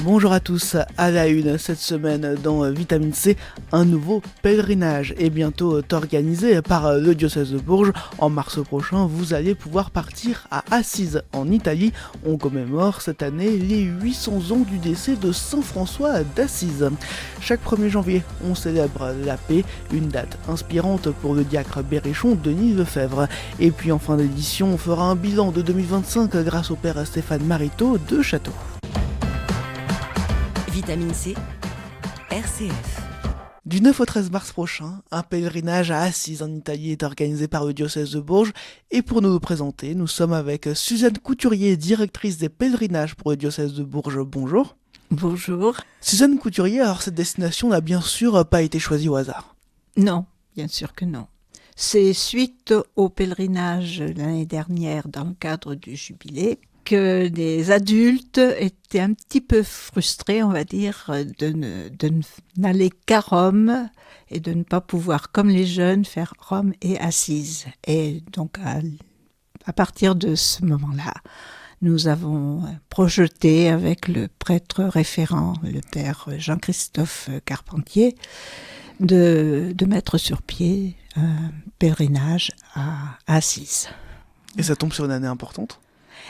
Bonjour à tous, à la une cette semaine dans Vitamine C, un nouveau pèlerinage est bientôt organisé par le diocèse de Bourges. En mars prochain, vous allez pouvoir partir à Assise en Italie. On commémore cette année les 800 ans du décès de Saint François d'Assise. Chaque 1er janvier, on célèbre la paix, une date inspirante pour le diacre berrichon Denis Lefebvre. Et puis en fin d'édition, on fera un bilan de 2025 grâce au père Stéphane Mariteau de Château. Vitamine C, RCF. Du 9 au 13 mars prochain, un pèlerinage à Assise en Italie est organisé par le diocèse de Bourges. Et pour nous le présenter, nous sommes avec Suzanne Couturier, directrice des pèlerinages pour le diocèse de Bourges. Bonjour. Bonjour. Suzanne Couturier, alors cette destination n'a bien sûr pas été choisie au hasard. Non, bien sûr que non. C'est suite au pèlerinage l'année dernière dans le cadre du jubilé que des adultes étaient un petit peu frustrés, on va dire, de n'aller qu'à Rome et de ne pas pouvoir, comme les jeunes, faire Rome et Assise. Et donc, à partir de ce moment-là, nous avons projeté avec le prêtre référent, le père Jean-Christophe Carpentier, de mettre sur pied un pèlerinage à Assise. Et ça tombe sur une année importante ?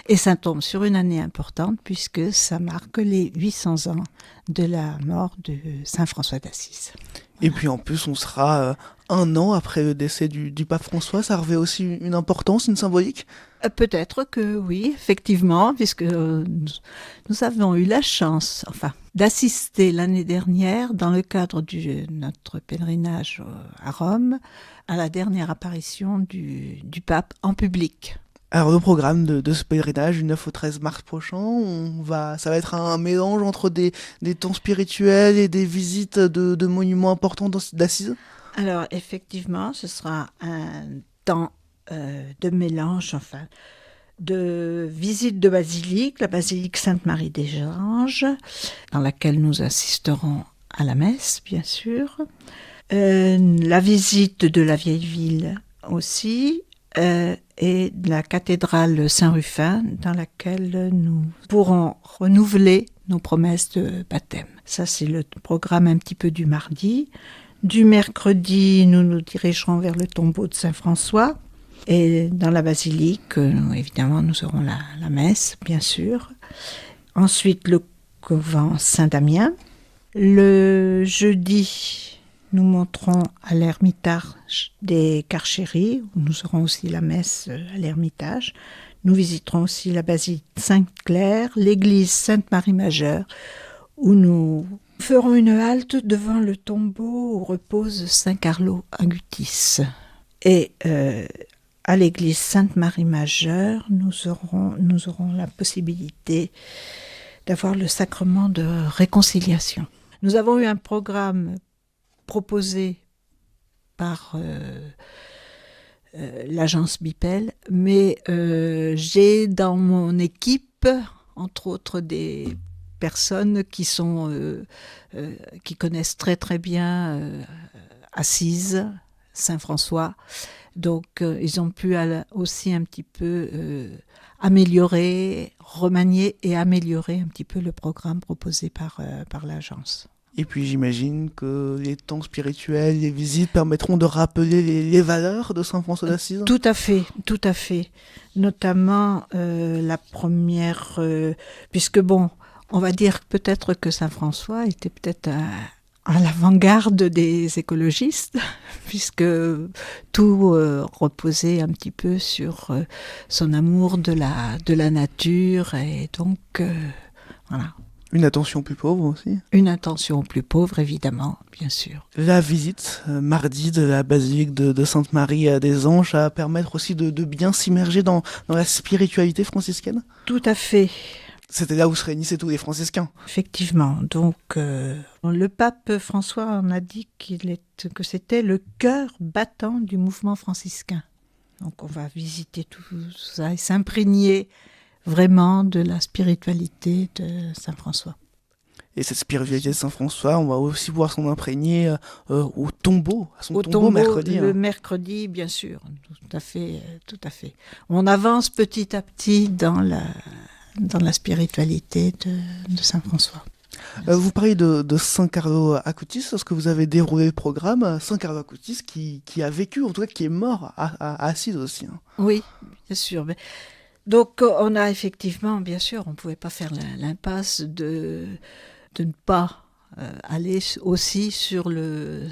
Et ça tombe sur une année importante puisque ça marque les 800 ans de la mort de Saint François d'Assise. Et puis en plus, on sera un an après le décès du pape François. Ça revêt aussi une importance, une symbolique ? Peut-être que oui, effectivement, puisque nous avons eu la chance, d'assister l'année dernière, dans le cadre de notre pèlerinage à Rome, à la dernière apparition du pape en public. Alors le programme de ce pèlerinage du 9 au 13 mars prochain, ça va être un mélange entre des temps spirituels et des visites de monuments importants d'Assise. Alors effectivement, ce sera un temps de mélange, de visite de basilique, la basilique Sainte-Marie des Anges, dans laquelle nous assisterons à la messe, bien sûr. La visite de la vieille ville aussi, et de la cathédrale Saint-Rufin, dans laquelle nous pourrons renouveler nos promesses de baptême. Ça, c'est le programme un petit peu du mardi. Du mercredi, nous nous dirigerons vers le tombeau de Saint-François. Et dans la basilique, évidemment, nous aurons la messe, bien sûr. Ensuite, le couvent Saint-Damien. Le jeudi, nous monterons à l'ermitage des Carchéries, où nous aurons aussi la messe à l'ermitage. Nous visiterons aussi la basilique Sainte-Claire, l'église Sainte-Marie-Majeure, où nous ferons une halte devant le tombeau où repose Saint Carlo Acutis. Et à l'église Sainte-Marie-Majeure, nous aurons la possibilité d'avoir le sacrement de réconciliation. Nous avons eu un programme proposé par l'agence Bipel, mais j'ai dans mon équipe, entre autres, des personnes qui connaissent très très bien Assise, Saint-François, donc ils ont pu aussi un petit peu remanier et améliorer un petit peu le programme proposé par l'agence. Et puis j'imagine que les temps spirituels, les visites permettront de rappeler les valeurs de Saint François d'Assise. Tout à fait. Notamment la première, puisque on va dire peut-être que Saint François était peut-être à l'avant-garde des écologistes, puisque tout reposait un petit peu sur son amour de la nature, et donc voilà. Une attention plus pauvre aussi. Une attention plus pauvre, évidemment, bien sûr. La visite mardi de la basilique de Sainte-Marie des Anges va permettre aussi de bien s'immerger dans la spiritualité franciscaine. Tout à fait. C'était là où se réunissaient tous les franciscains. Effectivement. Donc, le pape François en a dit que c'était le cœur battant du mouvement franciscain. Donc, on va visiter tout ça et s'imprégner vraiment de la spiritualité de Saint François. Et cette spiritualité de Saint François, on va aussi pouvoir s'en imprégner au tombeau, à son tombeau mercredi. Le mercredi, bien sûr, tout à fait. On avance petit à petit dans la spiritualité de Saint François. Vous parlez de San Carlo Acutis, est-ce que vous avez déroulé le programme San Carlo Acutis qui a vécu, en tout cas qui est mort à Assise aussi. Hein. Oui, bien sûr. Donc, on a effectivement, bien sûr, on ne pouvait pas faire l'impasse de ne pas aller aussi sur le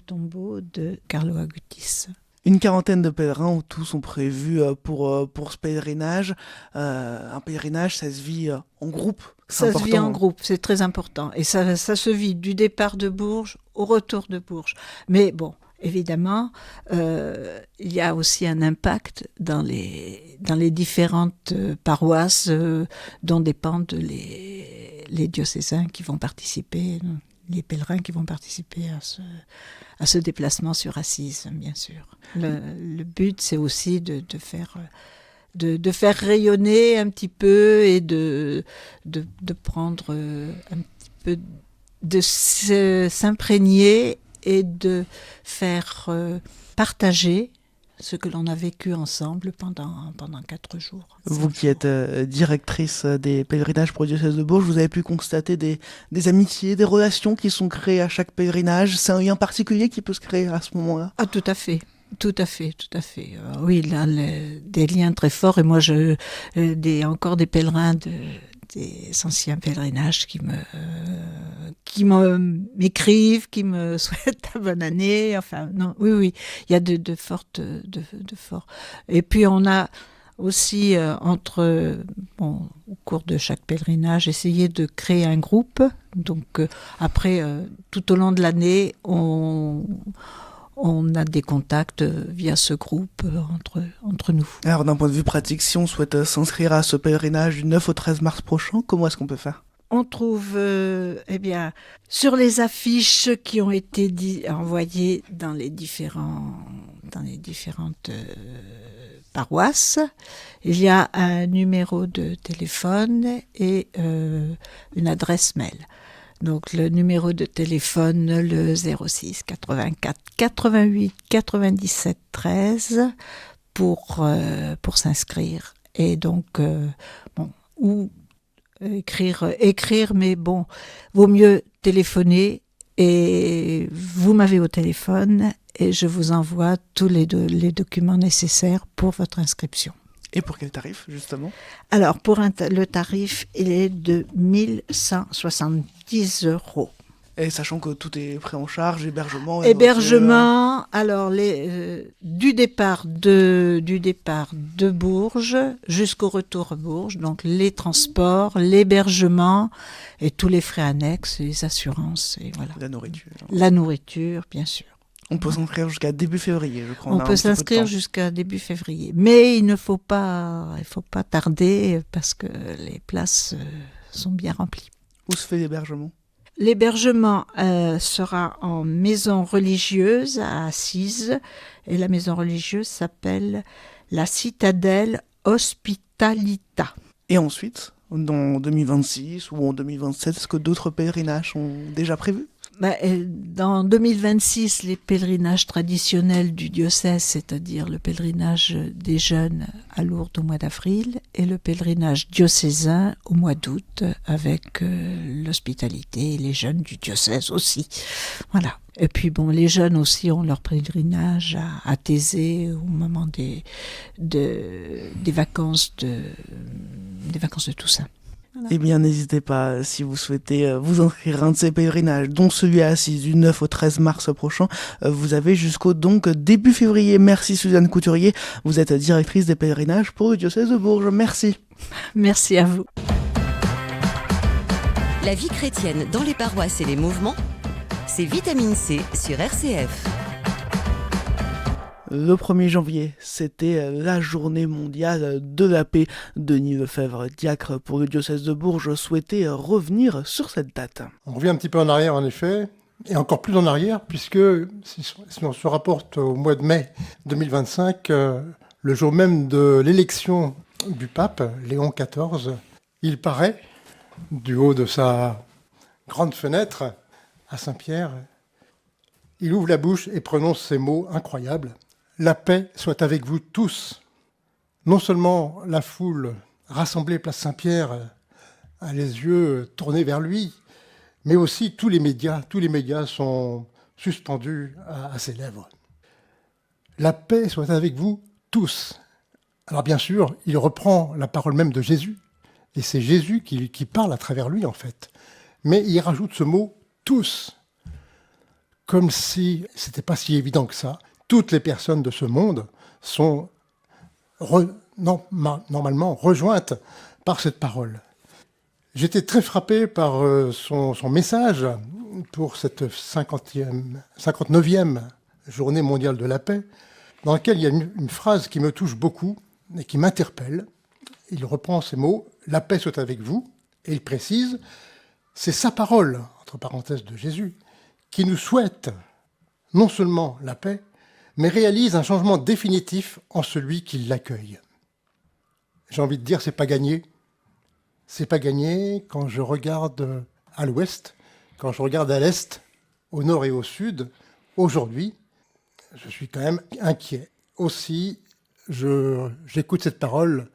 tombeau de Carlo Acutis. Une quarantaine de pèlerins en tout sont prévus pour ce pèlerinage. Un pèlerinage, ça se vit en groupe. Ça se vit en groupe, c'est très important. Et ça se vit du départ de Bourges au retour de Bourges. Mais bon, évidemment, il y a aussi un impact dans les différentes paroisses dont dépendent les diocésains qui vont participer, les pèlerins qui vont participer à ce déplacement sur Assise, bien sûr. Le but, c'est aussi de faire rayonner un petit peu et de prendre un petit peu, de s'imprégner et de faire partager ce que l'on a vécu ensemble pendant 4 jours. Vous qui êtes directrice des pèlerinages pour le diocèse de Bourges, vous avez pu constater des amitiés, des relations qui sont créées à chaque pèlerinage. C'est un lien particulier qui peut se créer à ce moment-là. Ah, tout à fait. Tout à fait. Oui, là, des liens très forts. Et moi, encore des pèlerins des anciens pèlerinages qui m'écrivent, qui me souhaitent la bonne année. Enfin, non, oui, il y a de forts. Et puis, on a aussi, au cours de chaque pèlerinage, essayé de créer un groupe. Donc, après, tout au long de l'année, on a des contacts via ce groupe entre nous. Alors d'un point de vue pratique, si on souhaite s'inscrire à ce pèlerinage du 9 au 13 mars prochain, comment est-ce qu'on peut faire ? On trouve sur les affiches qui ont été envoyées dans les différentes paroisses, il y a un numéro de téléphone et une adresse mail. Donc le numéro de téléphone, le 06 84 88 97 13 pour s'inscrire. Et donc, ou écrire, mais bon, vaut mieux téléphoner et vous m'avez au téléphone et je vous envoie tous les documents nécessaires pour votre inscription. Et pour quel tarif, justement ? Alors, le tarif, il est de 1170 €. Et sachant que tout est pris en charge, hébergement... Hébergement, alors, du départ de Bourges jusqu'au retour à Bourges, donc les transports, l'hébergement et tous les frais annexes, les assurances, et voilà. La nourriture. La nourriture, bien sûr. On peut s'inscrire jusqu'à début février, je crois. On peut s'inscrire jusqu'à début février. Mais il ne faut pas tarder parce que les places sont bien remplies. Où se fait l'hébergement ? L'hébergement sera en maison religieuse à Assise. Et la maison religieuse s'appelle la Citadelle Hospitalita. Et ensuite, en 2026 ou en 2027, est-ce que d'autres pèlerinages sont déjà prévus ? Dans 2026, les pèlerinages traditionnels du diocèse, c'est-à-dire le pèlerinage des jeunes à Lourdes au mois d'avril et le pèlerinage diocésain au mois d'août avec l'hospitalité et les jeunes du diocèse aussi. Voilà. Et puis les jeunes aussi ont leur pèlerinage à Thésée au moment des vacances de Toussaint. Voilà. Eh bien, n'hésitez pas, si vous souhaitez vous inscrire à un de ces pèlerinages, dont celui à Assise du 9 au 13 mars prochain, vous avez jusqu'au début février. Merci Suzanne Couturier, vous êtes directrice des pèlerinages pour le diocèse de Bourges. Merci. Merci à vous. La vie chrétienne dans les paroisses et les mouvements, c'est Vitamine C sur RCF. Le 1er janvier, c'était la journée mondiale de la paix. Denis Lefebvre, diacre pour le diocèse de Bourges, souhaitait revenir sur cette date. On revient un petit peu en arrière en effet, et encore plus en arrière, puisque si on se rapporte au mois de mai 2025, le jour même de l'élection du pape, Léon XIV, il paraît, du haut de sa grande fenêtre à Saint-Pierre, il ouvre la bouche et prononce ces mots incroyables. La paix soit avec vous tous. Non seulement la foule rassemblée place Saint-Pierre a les yeux tournés vers lui, mais aussi tous les médias sont suspendus à ses lèvres. La paix soit avec vous tous. Alors bien sûr, il reprend la parole même de Jésus, et c'est Jésus qui parle à travers lui en fait. Mais il rajoute ce mot « tous », comme si c'était pas si évident que ça. Toutes les personnes de ce monde sont normalement rejointes par cette parole. J'étais très frappé par son message pour cette 59e journée mondiale de la paix, dans laquelle il y a une phrase qui me touche beaucoup et qui m'interpelle. Il reprend ces mots « La paix soit avec vous » et il précise « C'est sa parole », entre parenthèses de Jésus, qui nous souhaite non seulement la paix, mais réalise un changement définitif en celui qui l'accueille. J'ai envie de dire, c'est pas gagné. C'est pas gagné quand je regarde à l'ouest, quand je regarde à l'est, au nord et au sud. Aujourd'hui, je suis quand même inquiet. Aussi, j'écoute cette parole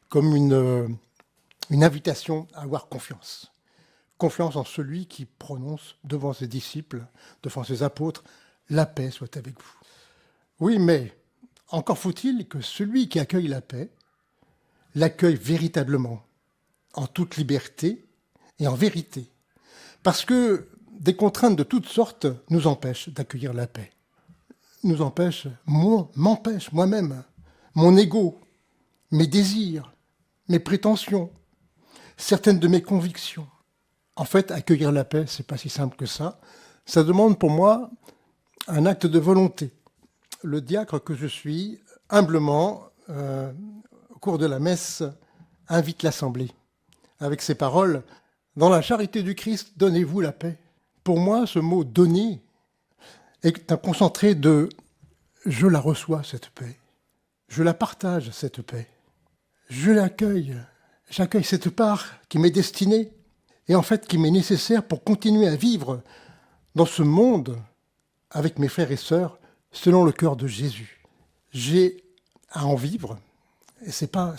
comme une invitation à avoir confiance. Confiance en celui qui prononce devant ses disciples, devant ses apôtres, « La paix soit avec vous ». Oui, mais encore faut-il que celui qui accueille la paix l'accueille véritablement, en toute liberté et en vérité. Parce que des contraintes de toutes sortes nous empêchent d'accueillir la paix. Nous empêchent, m'empêchent moi-même, mon ego, mes désirs, mes prétentions, certaines de mes convictions. En fait, accueillir la paix, c'est pas si simple que ça. Ça demande pour moi un acte de volonté. Le diacre que je suis, humblement, au cours de la messe, invite l'assemblée. Avec ces paroles, « Dans la charité du Christ, donnez-vous la paix ». Pour moi, ce mot « donner » est un concentré de « je la reçois, cette paix ». Je la partage, cette paix. Je l'accueille. J'accueille cette part qui m'est destinée et en fait qui m'est nécessaire pour continuer à vivre dans ce monde avec mes frères et sœurs selon le cœur de Jésus. J'ai à en vivre. Et c'est pas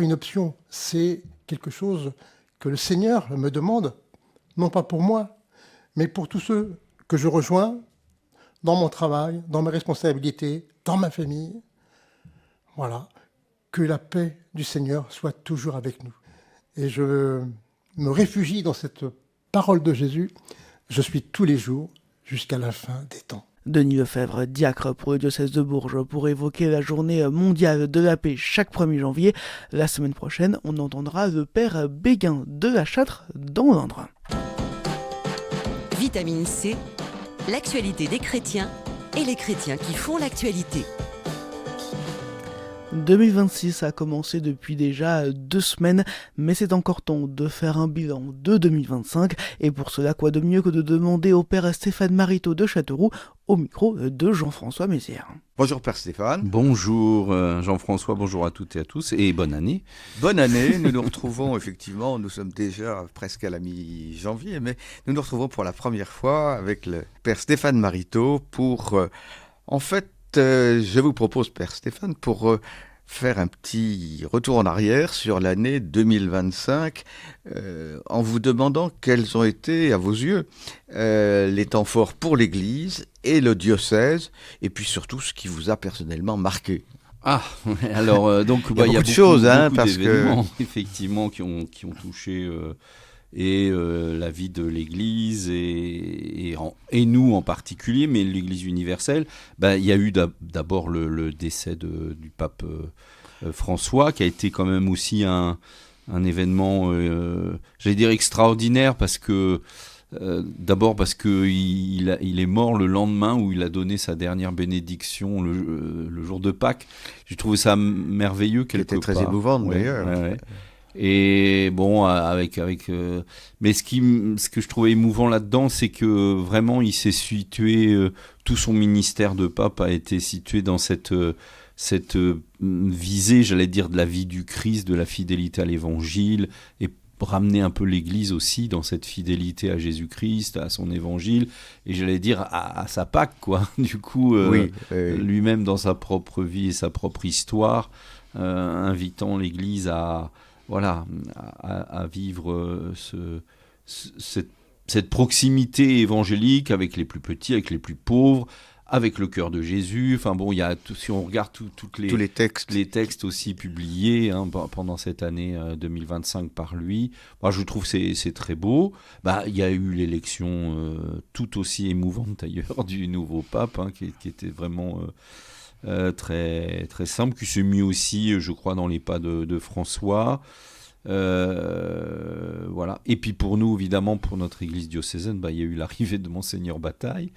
une option, c'est quelque chose que le Seigneur me demande, non pas pour moi, mais pour tous ceux que je rejoins dans mon travail, dans mes responsabilités, dans ma famille. Voilà, que la paix du Seigneur soit toujours avec nous. Et je me réfugie dans cette parole de Jésus. Je suis tous les jours jusqu'à la fin des temps. Denis Lefebvre, diacre pour le diocèse de Bourges, pour évoquer la journée mondiale de la paix chaque 1er janvier. La semaine prochaine, on entendra le père Béguin de la Châtre dans l'Indre. Vitamine C, l'actualité des chrétiens et les chrétiens qui font l'actualité. 2026 a commencé depuis déjà 2 semaines, mais c'est encore temps de faire un bilan de 2025. Et pour cela, quoi de mieux que de demander au père Stéphane Mariteau de Châteauroux, au micro de Jean-François Mézières. Bonjour Père Stéphane. Bonjour Jean-François, bonjour à toutes et à tous et bonne année. Bonne année, nous nous retrouvons effectivement, nous sommes déjà presque à la mi-janvier, mais nous nous retrouvons pour la première fois avec le Père Stéphane Mariteau pour, je vous propose Père Stéphane pour faire un petit retour en arrière sur l'année 2025 en vous demandant quels ont été, à vos yeux, les temps forts pour l'Église et le diocèse, et puis surtout ce qui vous a personnellement marqué. Ah, alors donc il y a beaucoup de choses, parce d'événements, effectivement, qui ont touché la vie de l'Église et nous en particulier, mais l'Église universelle. Il y a eu d'abord le décès du pape François, qui a été quand même aussi un événement, j'allais dire extraordinaire, parce que d'abord parce qu'il est mort le lendemain où il a donné sa dernière bénédiction le jour de Pâques. J'ai trouvé ça merveilleux quelque part. C'était très émouvant d'ailleurs. Ouais. Et bon, mais ce que je trouvais émouvant là-dedans, c'est que vraiment il s'est situé, tout son ministère de pape a été situé dans cette visée, j'allais dire, de la vie du Christ, de la fidélité à l'Évangile, et ramener un peu l'Église aussi dans cette fidélité à Jésus-Christ, à son Évangile, et j'allais dire à sa Pâque, quoi. Du coup, lui-même dans sa propre vie et sa propre histoire, invitant l'Église à vivre cette proximité évangélique avec les plus petits, avec les plus pauvres, avec le cœur de Jésus. Enfin bon, il y a si on regarde tous les textes aussi publiés pendant cette année 2025 par lui. Moi, je trouve que c'est très beau. Il y a eu l'élection tout aussi émouvante d'ailleurs du nouveau pape, qui était vraiment très très simple, qui s'est mis aussi, je crois, dans les pas de François. Voilà. Et puis pour nous, évidemment, pour notre église diocésaine, il y a eu l'arrivée de Monseigneur Bataille,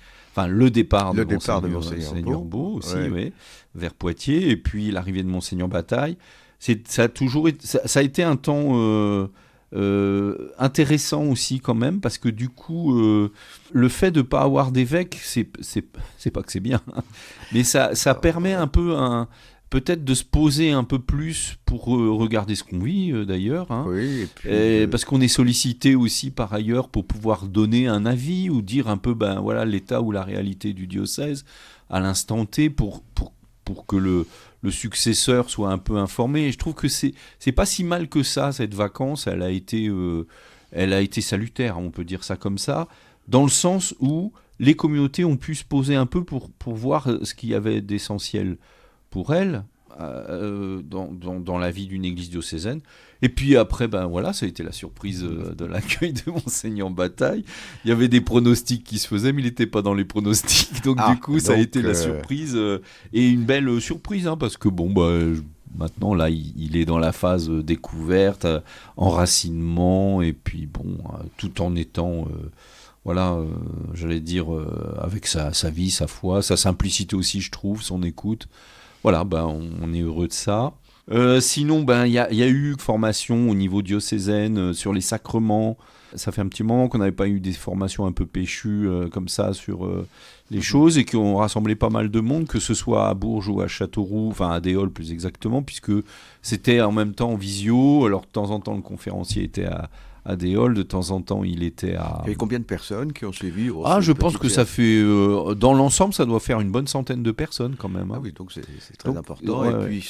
le départ de Monseigneur Beau aussi, ouais, vers Poitiers, et puis l'arrivée de Monseigneur Bataille. Ça a été un temps intéressant aussi quand même, parce que du coup, le fait de ne pas avoir d'évêque, c'est pas que c'est bien, mais ça permet un peu peut-être de se poser un peu plus pour regarder ce qu'on vit d'ailleurs. Oui, et puis, parce qu'on est sollicité aussi par ailleurs pour pouvoir donner un avis ou dire un peu voilà, l'état ou la réalité du diocèse à l'instant T pour que le successeur soit un peu informé. Et je trouve que c'est pas si mal que ça, cette vacance. Elle a été salutaire, on peut dire ça comme ça, dans le sens où les communautés ont pu se poser un peu pour voir ce qu'il y avait d'essentiel pour elle dans la vie d'une église diocésaine. Et puis après, voilà, ça a été la surprise de l'accueil de Monseigneur Bataille. Il y avait des pronostics qui se faisaient, mais il n'était pas dans les pronostics. Donc du coup, ça a été la surprise et une belle surprise, parce que maintenant là, il est dans la phase découverte, enracinement, et puis tout en étant j'allais dire avec sa vie, sa foi, sa simplicité aussi, je trouve, son écoute. Voilà, on est heureux de ça. Sinon, il y a eu formation au niveau diocésaine sur les sacrements. Ça fait un petit moment qu'on n'avait pas eu des formations un peu péchues comme ça sur les choses, et qui ont rassemblé pas mal de monde, que ce soit à Bourges ou à Châteauroux, enfin à Déol plus exactement, puisque c'était en même temps en visio. Alors de temps en temps, le conférencier était à Déol, de temps en temps il était à... Il y avait combien de personnes qui ont suivi je pense que ça fait... dans l'ensemble, ça doit faire une bonne centaine de personnes quand même. Ah oui, donc c'est très important. Et puis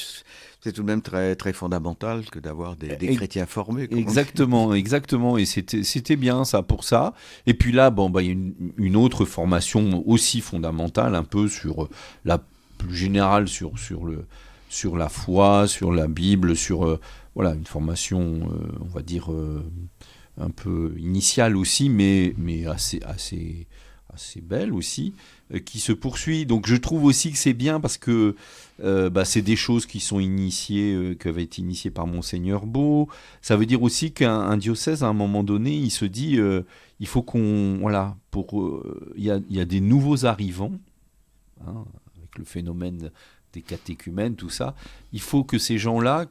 c'est tout de même très, très fondamental que d'avoir des chrétiens formés. Exactement. Et c'était bien ça pour ça. Et puis là, il y a une autre formation aussi fondamentale, un peu sur la plus générale, sur la foi, sur la Bible, sur une formation, on va dire, un peu initiale aussi, mais assez belle aussi, qui se poursuit. Donc je trouve aussi que c'est bien, parce que c'est des choses qui sont initiées, qui avaient été initiées par Monseigneur Beau. Ça veut dire aussi qu'un diocèse, à un moment donné, il se dit, il faut il y a des nouveaux arrivants, avec le phénomène des catéchumènes, tout ça. Il faut que ces gens-là,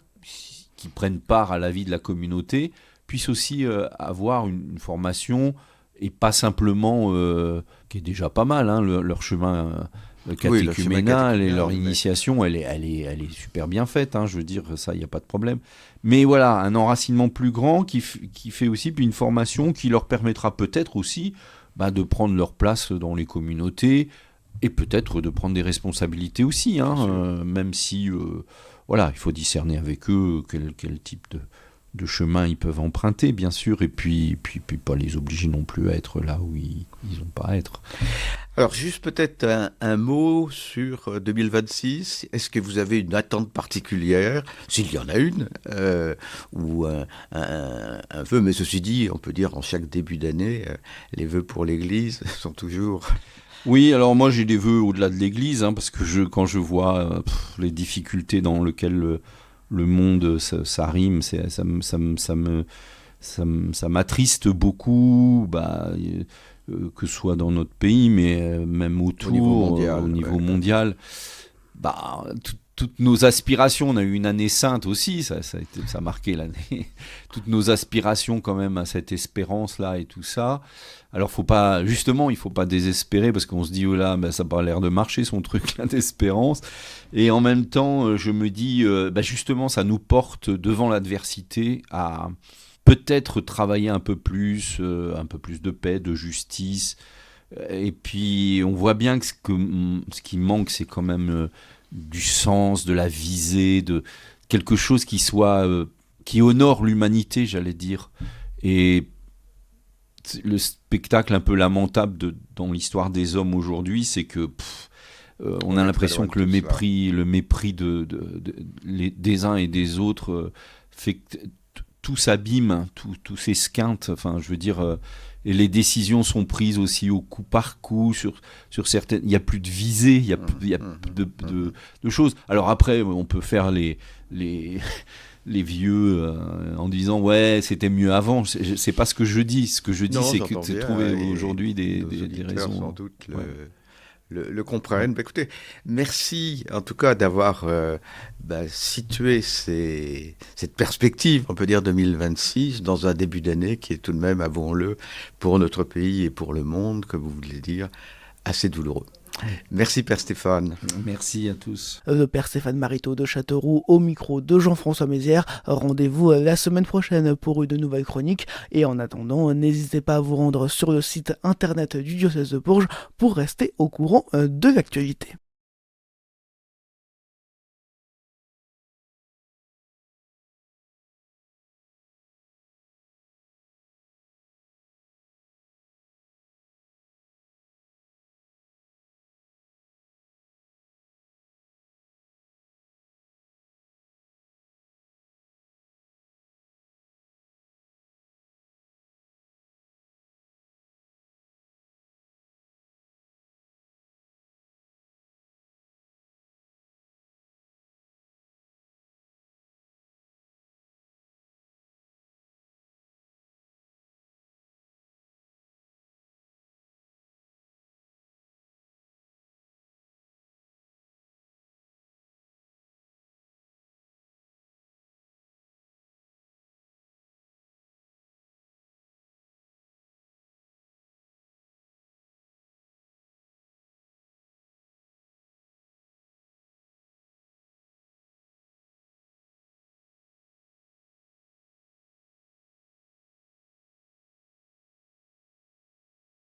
qui prennent part à la vie de la communauté, puissent aussi avoir une formation, et pas simplement, qui est déjà pas mal, leur chemin catéchuménal et leur initiation, elle est super bien faite, je veux dire, ça, il n'y a pas de problème. Mais voilà, un enracinement plus grand qui fait aussi une formation qui leur permettra peut-être aussi de prendre leur place dans les communautés, et peut-être de prendre des responsabilités aussi, même si il faut discerner avec eux quel type de chemin ils peuvent emprunter, bien sûr, et puis pas les obliger non plus à être là où ils n'ont pas à être. Alors juste peut-être un mot sur 2026. Est-ce que vous avez une attente particulière, s'il y en a une, ou un vœu? Mais ceci dit, on peut dire en chaque début d'année, les vœux pour l'Église sont toujours... Oui, alors moi j'ai des vœux au-delà de l'Église, parce que quand je vois les difficultés dans lesquelles le monde s'arrime, ça m'attriste beaucoup, que ce soit dans notre pays, mais même autour, au niveau mondial. Toutes nos aspirations, on a eu une année sainte aussi, ça a marqué l'année, toutes nos aspirations quand même à cette espérance-là et tout ça. Alors il faut pas désespérer, parce qu'on se dit, ça n'a pas l'air de marcher son truc là d'espérance. Et en même temps, je me dis, justement, ça nous porte devant l'adversité à peut-être travailler un peu plus de paix, de justice. Et puis on voit bien que ce qui manque, c'est quand même du sens, de la visée, de quelque chose qui honore l'humanité, j'allais dire. Et le spectacle un peu lamentable dans l'histoire des hommes aujourd'hui, c'est que on a l'impression que le mépris des uns et des autres fait que tout s'abîme, tout s'esquinte. Enfin, je veux dire, et les décisions sont prises aussi au coup par coup sur certaines. Il n'y a plus de visée, il y a plus de choses. Alors après, on peut faire les vieux en disant ouais, c'était mieux avant. C'est pas ce que je dis. Ce que je dis, c'est que c'est trouver aujourd'hui des raisons. Sans doute le comprennent. Bah, écoutez, merci en tout cas d'avoir situé cette perspective, on peut dire 2026, dans un début d'année qui est tout de même, avouons-le, pour notre pays et pour le monde, comme vous voulez dire, assez douloureux. Merci Père Stéphane. Merci à tous. Le Père Stéphane Mariteau de Châteauroux au micro de Jean-François Mézières. Rendez-vous la semaine prochaine pour une nouvelle chronique. Et en attendant, n'hésitez pas à vous rendre sur le site internet du diocèse de Bourges pour rester au courant de l'actualité.